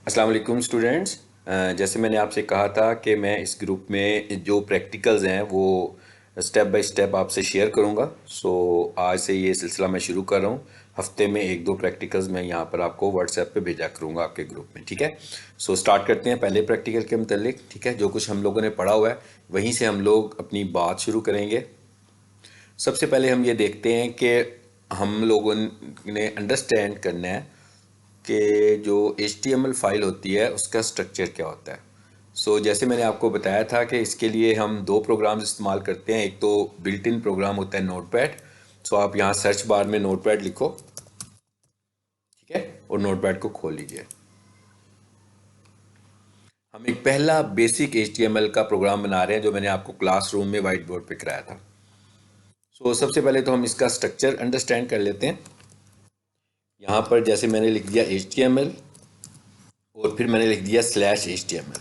अस्सलाम वालेकुम स्टूडेंट्स। जैसे मैंने आपसे कहा था कि मैं इस ग्रुप में जो प्रैक्टिकल्स हैं वो स्टेप बाय स्टेप आपसे शेयर करूंगा। आज से ये सिलसिला मैं शुरू कर रहा हूँ। हफ्ते में एक दो प्रैक्टिकल्स मैं यहाँ पर आपको व्हाट्सएप पे भेजा करूँगा आपके ग्रुप में, ठीक है। स्टार्ट करते हैं पहले प्रैक्टिकल के मतलब, ठीक है। जो कुछ हम लोगों ने पढ़ा हुआ है वहीं से हम लोग अपनी बात शुरू करेंगे। सबसे पहले हम ये देखते हैं कि हम लोगों ने अंडरस्टैंड करना है कि जो HTML फाइल होती है उसका स्ट्रक्चर क्या होता है। जैसे मैंने आपको बताया था कि इसके लिए हम दो प्रोग्राम्स इस्तेमाल करते हैं। एक तो बिल्ट इन प्रोग्राम होता है नोटपैड। आप यहाँ सर्च बार में नोटपैड लिखो, ठीक है, और नोटपैड को खोल लीजिए। हम एक पहला बेसिक HTML का प्रोग्राम बना रहे हैं जो मैंने आपको क्लासरूम में वाइट बोर्ड पे कराया था। सबसे पहले तो हम इसका स्ट्रक्चर अंडरस्टैंड कर लेते हैं। यहाँ पर जैसे मैंने लिख दिया HTML और फिर मैंने लिख दिया /HTML।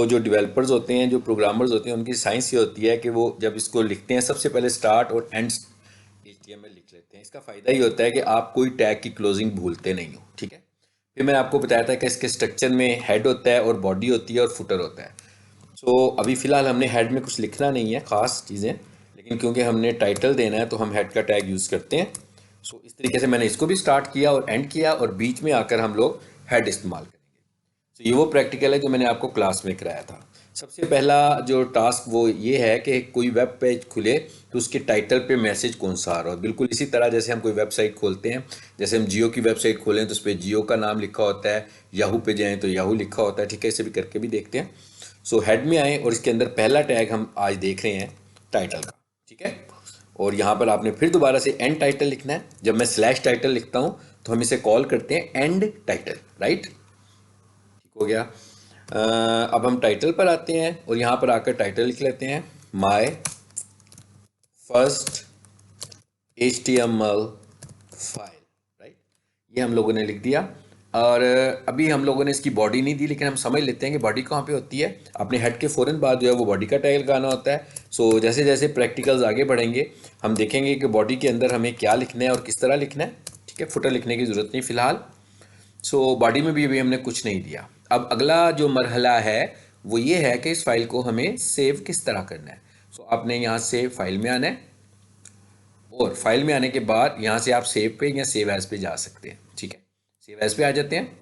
जो डेवलपर्स होते हैं, जो प्रोग्रामर्स होते हैं, उनकी साइंस ये होती है कि वो जब इसको लिखते हैं सबसे पहले स्टार्ट और एंड HTML लिख लेते हैं। इसका फ़ायदा ये होता है कि आप कोई टैग की क्लोजिंग भूलते नहीं हो, ठीक है। फिर मैंने आपको बताया था कि इसके स्ट्रक्चर में हेड होता है और बॉडी होती है और फुटर होता है। अभी फ़िलहाल हमने हेड में कुछ लिखना नहीं है ख़ास चीज़ें, लेकिन क्योंकि हमने टाइटल देना है तो हम हेड का टैग यूज़ करते हैं। इस तरीके से मैंने इसको भी स्टार्ट किया और एंड किया, और बीच में आकर हम लोग हेड इस्तेमाल करेंगे। ये वो प्रैक्टिकल है जो मैंने आपको क्लास में कराया था। सबसे पहला जो टास्क वो ये है कि कोई वेब पेज खुले तो उसके टाइटल पे मैसेज कौन सा आ रहा हो। बिल्कुल इसी तरह जैसे हम कोई वेबसाइट खोलते हैं, जैसे हम जियो की वेबसाइट खोलें तो उस पर जियो का नाम लिखा होता है, याहू पे जाएं तो याहू लिखा होता है, ठीक है। इसे भी करके भी देखते हैं। हेड में आए और इसके अंदर पहला टैग हम आज देख रहे हैं टाइटल का, ठीक है। और यहाँ पर आपने फिर दोबारा से एंड टाइटल लिखना है। जब मैं /टाइटल लिखता हूँ तो हम इसे कॉल करते हैं एंड टाइटल, राइट। ठीक हो गया। अब हम टाइटल पर आते हैं और यहाँ पर आकर टाइटल लिख लेते हैं, my first HTML file, right. ये हम लोगों ने लिख दिया। और अभी हम लोगों ने इसकी बॉडी नहीं दी, लेकिन हम समझ लेते हैं कि बॉडी कहाँ पे होती है। अपने हेड के फ़ौरन बाद जो है वो बॉडी का टैग लगाना होता है। जैसे जैसे प्रैक्टिकल्स आगे बढ़ेंगे हम देखेंगे कि बॉडी के अंदर हमें क्या लिखना है और किस तरह लिखना है, ठीक है। फुटर लिखने की ज़रूरत नहीं फ़िलहाल। बॉडी में भी अभी हमने कुछ नहीं दिया। अब अगला जो मरहला है वो ये है कि इस फाइल को हमें सेव किस तरह करना है। आपने यहाँ से फाइल में आना है, और फाइल में आने के बाद यहाँ से आप सेव पे या सेव एज पे जा सकते हैं, ठीक है। सेव एज पे आ जाते हैं।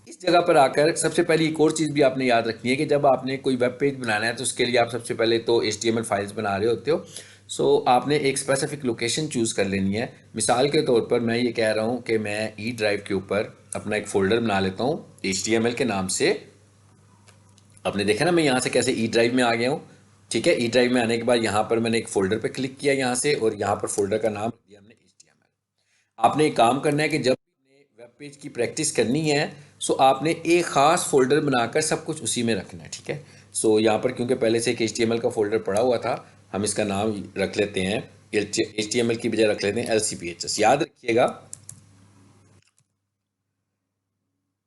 इस जगह पर आकर सबसे पहले एक और चीज़ भी आपने याद रखनी है कि जब आपने कोई वेब पेज बनाना है तो उसके लिए आप सबसे पहले तो HTML फाइल्स बना रहे होते हो। आपने एक स्पेसिफिक लोकेशन चूज़ कर लेनी है। मिसाल के तौर पर मैं ये कह रहा हूँ कि मैं ई ड्राइव के ऊपर अपना एक फ़ोल्डर बना लेता हूँ HTML के नाम से। आपने देखा ना मैं यहाँ से कैसे ई ड्राइव में आ गया हूँ, ठीक है। ई ड्राइव में आने के बाद यहाँ पर मैंने एक फ़ोल्डर पर क्लिक किया यहाँ से, और यहाँ पर फ़ोल्डर का नाम दिया हमने HTML। आपने एक काम करना है कि जब वेब पेज की प्रैक्टिस करनी है आपने एक ख़ास फोल्डर बनाकर सब कुछ उसी में रखना है, ठीक है। यहाँ पर क्योंकि पहले से एक HTML का फोल्डर पड़ा हुआ था, हम इसका नाम रख लेते हैं, HTML की बजाय रख लेते हैं LCPHS। याद रखिएगा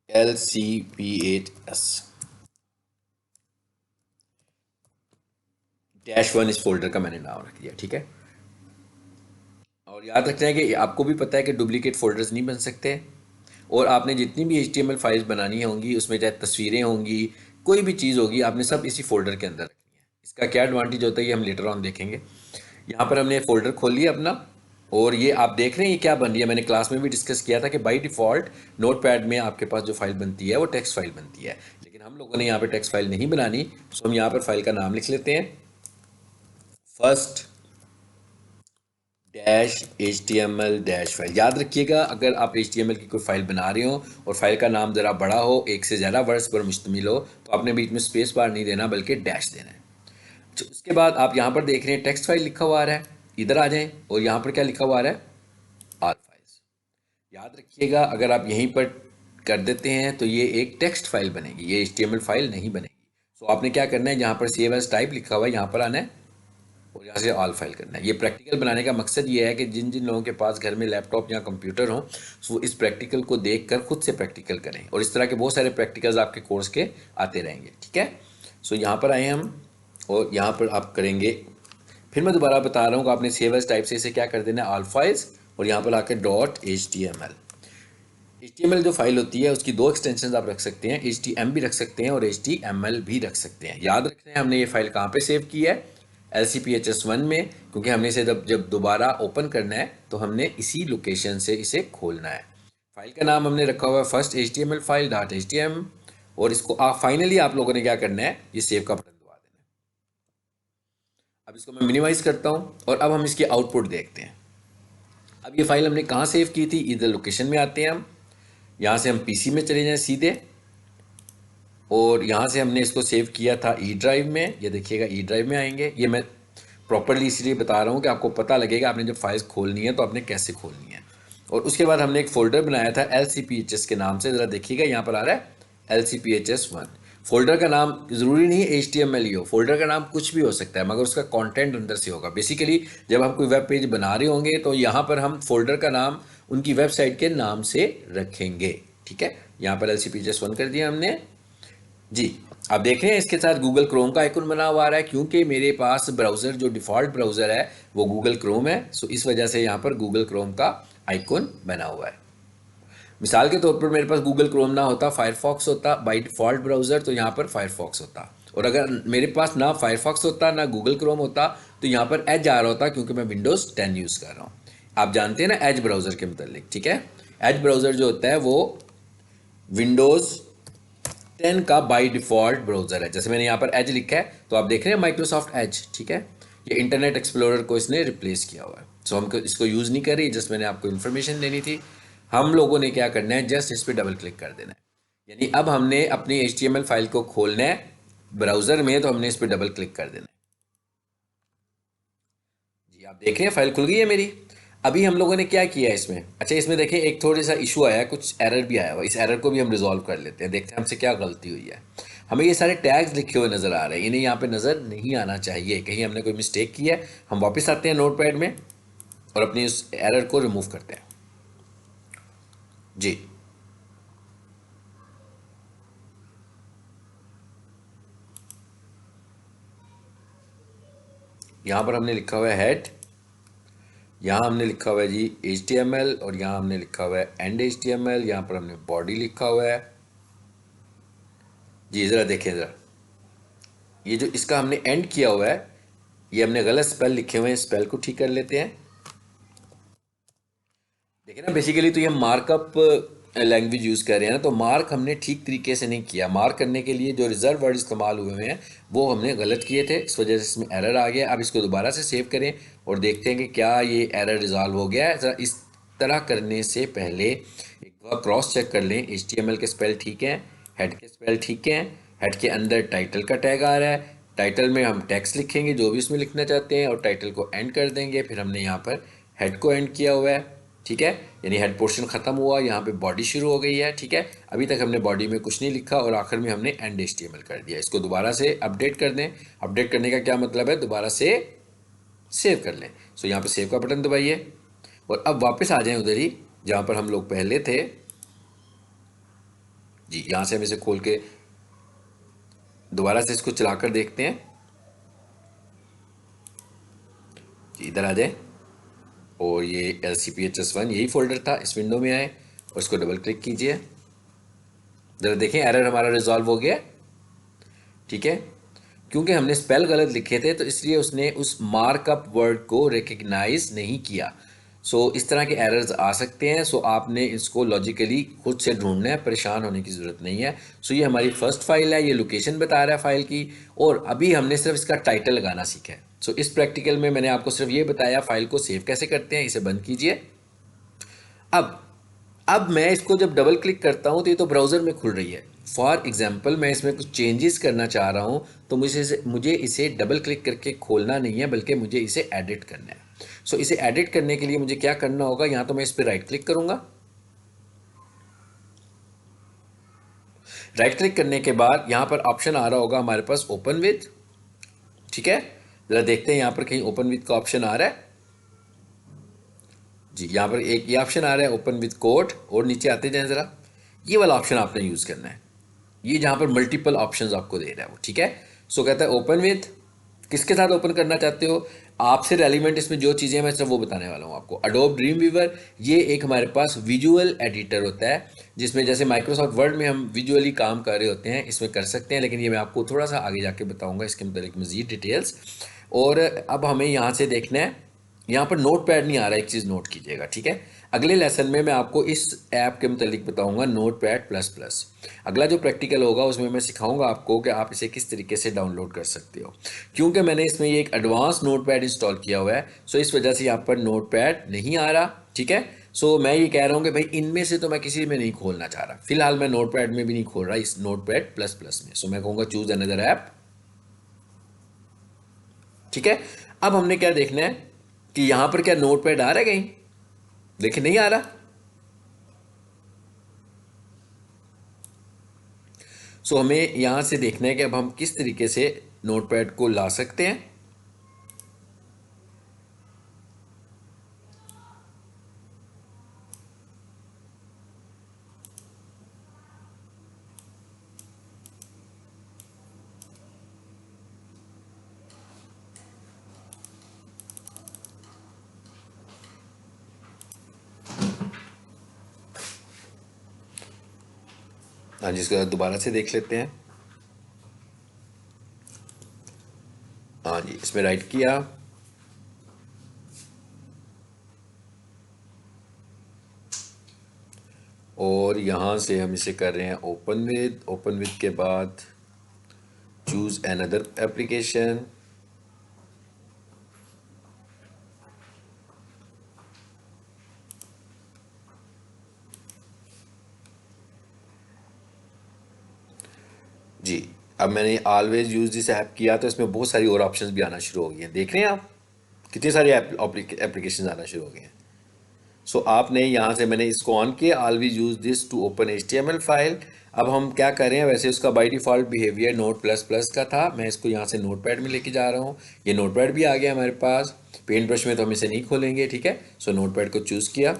LCPHS -1 इस फोल्डर का मैंने नाम रख दिया, ठीक है। और याद रखना है कि आपको भी पता है कि डुप्लीकेट फोल्डर्स नहीं बन सकते, और आपने जितनी भी HTML फाइल्स बनानी होंगी उसमें चाहे तस्वीरें होंगी, कोई भी चीज़ होगी, आपने सब इसी फोल्डर के अंदर रखनी है। इसका क्या एडवांटेज होता है ये हम लेटर ऑन देखेंगे। यहाँ पर हमने फोल्डर खोल लिया अपना, और ये आप देख रहे हैं ये क्या बन रही है। मैंने क्लास में भी डिस्कस किया था कि बाय डिफ़ॉल्ट नोटपैड में आपके पास जो फाइल बनती है वो टेक्स्ट फाइल बनती है, लेकिन हम लोगों ने यहाँ पे टेक्स्ट फाइल नहीं बनानी। हम यहाँ पर फाइल का नाम लिख लेते हैं, फर्स्ट -HTML-फाइल। याद रखिएगा अगर आप HTML की कोई फाइल बना रहे हो और फाइल का नाम ज़रा बड़ा हो, एक से ज़्यादा वर्ड्स पर मुश्तमिल हो, तो आपने बीच में स्पेस बार नहीं देना बल्कि डैश देना है। उसके बाद आप यहाँ पर देख रहे हैं टेक्स्ट फाइल लिखा हुआ आ रहा है, इधर आ जाएं और यहाँ पर क्या लिखा हुआ आ रहा है, ऑल फाइल्स। याद रखिएगा अगर आप यहीं पर कर देते हैं तो ये एक टेक्स्ट फाइल बनेगी, ये HTML फाइल नहीं बनेगी। आपने क्या करना है, जहाँ पर सेव एज टाइप लिखा हुआ है यहाँ पर आना है और यहाँ से ऑल फाइल करना है। ये प्रैक्टिकल बनाने का मकसद ये है कि जिन जिन लोगों के पास घर में लैपटॉप या कंप्यूटर हो वो इस प्रैक्टिकल को देखकर खुद से प्रैक्टिकल करें, और इस तरह के बहुत सारे प्रैक्टिकल्स आपके कोर्स के आते रहेंगे, ठीक है। यहाँ पर आए हम और यहाँ पर आप करेंगे। फिर मैं दोबारा बता रहा हूँ कि आपने सेव एज टाइप से इसे क्या कर देना है, ऑल फाइल्स, और यहाँ पर आकर .html। HTML जो फाइल होती है उसकी दो एक्सटेंशन आप रख सकते हैं, HTM भी रख सकते हैं और HTML भी रख सकते हैं। याद रखना है हमने ये फाइल कहाँ पे सेव की है, LCPHS1 में, क्योंकि हमने इसे जब दोबारा ओपन करना है तो हमने इसी लोकेशन से इसे खोलना है। फाइल का नाम हमने रखा हुआ है फर्स्ट HTML फाइल .htm, और इसको फाइनली आप लोगों ने क्या करना है, ये सेव का बटन दबा देना है। अब इसको मैं मिनिमाइज करता हूँ और अब हम इसकी आउटपुट देखते हैं। अब ये फाइल हमने कहाँ सेव की थी, इधर लोकेशन में आते हैं हम, यहाँ से हम पीसी में चले जाएं सीधे, और यहाँ से हमने इसको सेव किया था ई ड्राइव में। ये देखिएगा ई ड्राइव में आएंगे। ये मैं प्रॉपरली इसलिए बता रहा हूँ कि आपको पता लगेगा आपने जब फाइल्स खोलनी है तो आपने कैसे खोलनी है। और उसके बाद हमने एक फ़ोल्डर बनाया था LCPHS के नाम से, ज़रा देखिएगा यहाँ पर आ रहा है LCPHS1। फोल्डर का नाम ज़रूरी नहीं है HTML ही हो, फोल्डर का नाम कुछ भी हो सकता है, मगर उसका कंटेंट अंदर से होगा। बेसिकली जब हम कोई वेब पेज बना रहे होंगे तो यहाँ पर हम फोल्डर का नाम उनकी वेबसाइट के नाम से रखेंगे। ठीक है, यहाँ पर LCPHS1 कर दिया हमने जी। आप देख रहे हैं इसके साथ गूगल क्रोम का आइकन बना हुआ आ रहा है, क्योंकि मेरे पास ब्राउज़र जो डिफ़ॉल्ट ब्राउज़र है वो गूगल क्रोम है। सो इस वजह से यहाँ पर गूगल क्रोम का आइकन बना हुआ है। मिसाल के तौर पर मेरे पास गूगल क्रोम ना होता, फायरफॉक्स होता बाय डिफ़ॉल्ट ब्राउज़र, तो यहाँ पर फायरफॉक्स होता। और अगर मेरे पास ना फायरफॉक्स होता ना गूगल क्रोम होता तो यहाँ पर एज आ रहा होता, क्योंकि मैं विंडोज़ 10 यूज़ कर रहा हूँ। आप जानते हैं ना एज ब्राउज़र के मतलब, ठीक है। एज ब्राउज़र जो होता है वो विंडोज़ 10 का बाय डिफ़ॉल्ट ब्राउज़र है। जैसे मैंने यहाँ पर एज लिखा है तो आप देख रहे हैं माइक्रोसॉफ्ट एज, ठीक है। ये इंटरनेट एक्सप्लोरर को इसने रिप्लेस किया हुआ है। सो हम इसको यूज़ नहीं कर रही, जस्ट मैंने आपको इन्फॉर्मेशन देनी थी। हम लोगों ने क्या करना है, जस्ट इस पर डबल क्लिक कर देना है। यानी अब हमने अपनी HTML फाइल को खोलना है ब्राउज़र में, तो हमने इस पर डबल क्लिक कर देना है। जी आप देख रहे हैं फाइल खुल गई है मेरी। अभी हम लोगों ने क्या किया है इसमें, अच्छा इसमें देखिए एक थोड़ा सा इशू आया है, कुछ एरर भी आया हुआ। इस एरर को भी हम रिजॉल्व कर लेते हैं, देखते हैं हमसे क्या गलती हुई है। हमें ये सारे टैग्स लिखे हुए नज़र आ रहे हैं, इन्हें यहाँ पे नज़र नहीं आना चाहिए, कहीं हमने कोई मिस्टेक की है। हम वापस आते हैं नोटपैड में और अपनी उस एरर को रिमूव करते हैं जी। यहाँ पर हमने लिखा हुआ है हेड, यहाँ हमने लिखा हुआ है जी HTML, और यहाँ हमने लिखा हुआ है एंड HTML। यहाँ पर हमने बॉडी लिखा हुआ है जी। ज़रा देखें ज़रा, ये जो इसका हमने एंड किया हुआ है ये हमने गलत स्पेल लिखे हुए हैं, स्पेल को ठीक कर लेते हैं। देखिए ना, बेसिकली तो ये मार्कअप लैंग्वेज यूज़ कर रहे हैं ना, तो मार्क हमने ठीक तरीके से नहीं किया। मार्क करने के लिए जो रिजर्व वर्ड इस्तेमाल हुए हैं वो हमने गलत किए थे, इस वजह से इसमें एरर आ गया। अब इसको दोबारा से सेव करें और देखते हैं कि क्या ये एरर रिजॉल्व हो गया है। ज़रा इस तरह करने से पहले एक बार क्रॉस चेक कर लें, HTML के स्पेल ठीक हैं, हेड के स्पेल ठीक हैं, हेड के अंदर टाइटल का टैग आ रहा है, टाइटल में हम टेक्स्ट लिखेंगे जो भी उसमें लिखना चाहते हैं और टाइटल को एंड कर देंगे। फिर हमने यहाँ पर हेड को एंड किया हुआ है, ठीक है, यानी हेड पोर्शन ख़त्म हुआ, यहाँ पे बॉडी शुरू हो गई है, ठीक है। अभी तक हमने बॉडी में कुछ नहीं लिखा और आखिर में हमने एंड HTML कर दिया। इसको दोबारा से अपडेट कर दें। अपडेट करने का क्या मतलब है, दोबारा से सेव कर लें। सो यहाँ पे सेव का बटन दबाइए और अब वापस आ जाएं उधर ही जहाँ पर हम लोग पहले थे जी। यहाँ से हम इसे खोल के दोबारा से इसको चलाकर देखते हैं जी। इधर आ जाए और ये LCPHS1 यही फोल्डर था, इस विंडो में आए और इसको डबल क्लिक कीजिए। ज़रा देखें एरर हमारा रिजॉल्व हो गया, ठीक है। क्योंकि हमने स्पेल गलत लिखे थे तो इसलिए उसने उस मार्कअप वर्ड को रिकग्नाइज नहीं किया। सो इस तरह के एरर्स आ सकते हैं। सो आपने इसको लॉजिकली खुद से ढूंढना है, परेशान होने की ज़रूरत नहीं है। सो ये हमारी फर्स्ट फाइल है, ये लोकेशन बता रहा है फाइल की, और अभी हमने सिर्फ इसका टाइटल लगाना सीखा है। सो इस प्रैक्टिकल में मैंने आपको सिर्फ ये बताया फाइल को सेव कैसे करते हैं। इसे बंद कीजिए। अब मैं इसको जब डबल क्लिक करता हूँ तो ये तो ब्राउज़र में खुल रही है। फॉर एग्जांपल मैं इसमें कुछ चेंजेस करना चाह रहा हूँ तो मुझे इसे डबल क्लिक करके खोलना नहीं है, बल्कि मुझे इसे एडिट करना है। सो इसे एडिट करने के लिए मुझे क्या करना होगा, यहाँ तो मैं इस पर राइट क्लिक करूँगा। राइट क्लिक करने के बाद यहाँ पर ऑप्शन आ रहा होगा हमारे पास ओपन विथ, ठीक है। ज़रा देखते हैं यहाँ पर कहीं ओपन विथ का ऑप्शन आ रहा है जी। यहाँ पर एक ये ऑप्शन आ रहा है ओपन विथ कोड, और नीचे आते जाएं ज़रा, ये वाला ऑप्शन आपने यूज़ करना है। ये जहाँ पर मल्टीपल ऑप्शंस आपको दे रहा है वो, ठीक है। सो कहता है ओपन विथ किसके साथ ओपन करना चाहते हो, आपसे रेलिवेंट इसमें जो चीज़ें मैं सिर्फ वो बताने वाला हूँ आपको। अडोब ड्रीम वीवर ये एक हमारे पास विजुअल एडिटर होता है, जिसमें जैसे माइक्रोसॉफ्ट वर्ड में हम विजुअली काम कर रहे होते हैं इसमें कर सकते हैं, लेकिन ये मैं आपको थोड़ा सा आगे जाके बताऊंगा इसके मतलब मज़ीद डिटेल्स। और अब हमें यहाँ से देखना है, यहाँ पर नोट पैड नहीं आ रहा, एक चीज़ नोट कीजिएगा, ठीक है। अगले लेसन में मैं आपको इस ऐप के मतलब बताऊंगा, नोट पैड प्लस प्लस। अगला जो प्रैक्टिकल होगा उसमें मैं सिखाऊंगा आपको कि आप इसे किस तरीके से डाउनलोड कर सकते हो। क्योंकि मैंने इसमें ये एक एडवांस नोट पैड इंस्टॉल किया हुआ है, सो इस वजह से यहाँ पर नोट पैड नहीं आ रहा, ठीक है। सो मैं ये कह रहा हूँ कि भाई इनमें से तो मैं किसी में नहीं खोलना चाह रहा, फिलहाल मैं नोट पैड में भी नहीं खोल रहा, इस नोट पैड प्लस प्लस में। सो मैं कहूँगा चूज अनदर ऐप, ठीक है। अब हमने क्या देखना है कि यहाँ पर क्या नोट पैड आ रहा है कहीं, देखिए नहीं आ रहा। सो हमें यहाँ से देखना है कि अब हम किस तरीके से नोटपैड को ला सकते हैं। हाँ जी, इसको दोबारा से देख लेते हैं। हाँ जी, इसमें राइट किया और यहाँ से हम इसे कर रहे हैं ओपन विद के बाद चूज अनदर एप्लीकेशन। जी, अब मैंने ऑलवेज यूज दिस ऐप किया तो इसमें बहुत सारी और ऑप्शंस भी आना शुरू हो गई हैं, देख रहे हैं आप कितनी सारी एप्लीकेशन आना शुरू हो गई हैं। सो आपने यहाँ से मैंने इसको ऑन किया, always use this to open HTML file. अब हम क्या कर रहे हैं, वैसे उसका by default behaviour note plus plus का था, मैं इसको यहाँ से नोट पैड में लेके जा रहा हूँ। ये नोट पैड भी आ गया हमारे पास, पेंट ब्रश में तो हम इसे नहीं खोलेंगे, ठीक है। सो नोट पैड को चूज़ किया।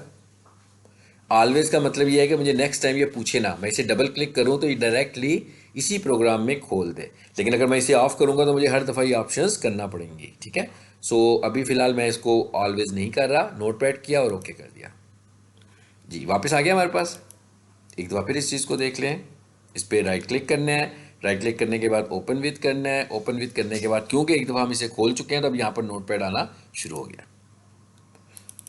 ऑलवेज का मतलब ये है कि मुझे नेक्स्ट टाइम ये पूछे ना, मैं इसे डबल क्लिक करूँ तो ये डायरेक्टली इसी प्रोग्राम में खोल दे, लेकिन अगर मैं इसे ऑफ करूँगा तो मुझे हर दफ़ा ये ऑप्शंस करना पड़ेंगी, ठीक है। सो अभी फ़िलहाल मैं इसको ऑलवेज नहीं कर रहा, नोट पैड किया और ओके कर दिया। जी, वापस आ गया हमारे पास। एक दफ़ा फिर इस चीज़ को देख लें, इस पर राइट क्लिक करना है, राइट क्लिक करने के बाद ओपन विद करना है, ओपन विद करने के बाद क्योंकि एक दफ़ा हम इसे खोल चुके हैं तो अब यहाँ पर नोट पैड आना शुरू हो गया।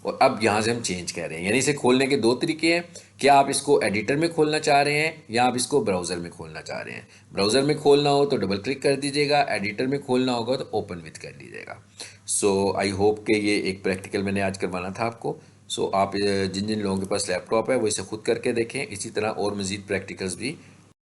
और अब यहाँ से हम चेंज कर रहे हैं, यानी इसे खोलने के दो तरीके हैं, क्या आप इसको एडिटर में खोलना चाह रहे हैं या आप इसको ब्राउज़र में खोलना चाह रहे हैं। ब्राउज़र में खोलना हो तो डबल क्लिक कर दीजिएगा, एडिटर में खोलना होगा तो ओपन विद कर लीजिएगा। सो आई होप कि ये एक प्रैक्टिकल मैंने आज करवाना था आपको। सो आप जिन जिन लोगों के पास लैपटॉप है वो इसे खुद करके देखें, इसी तरह और मज़ीद प्रैक्टिकल्स भी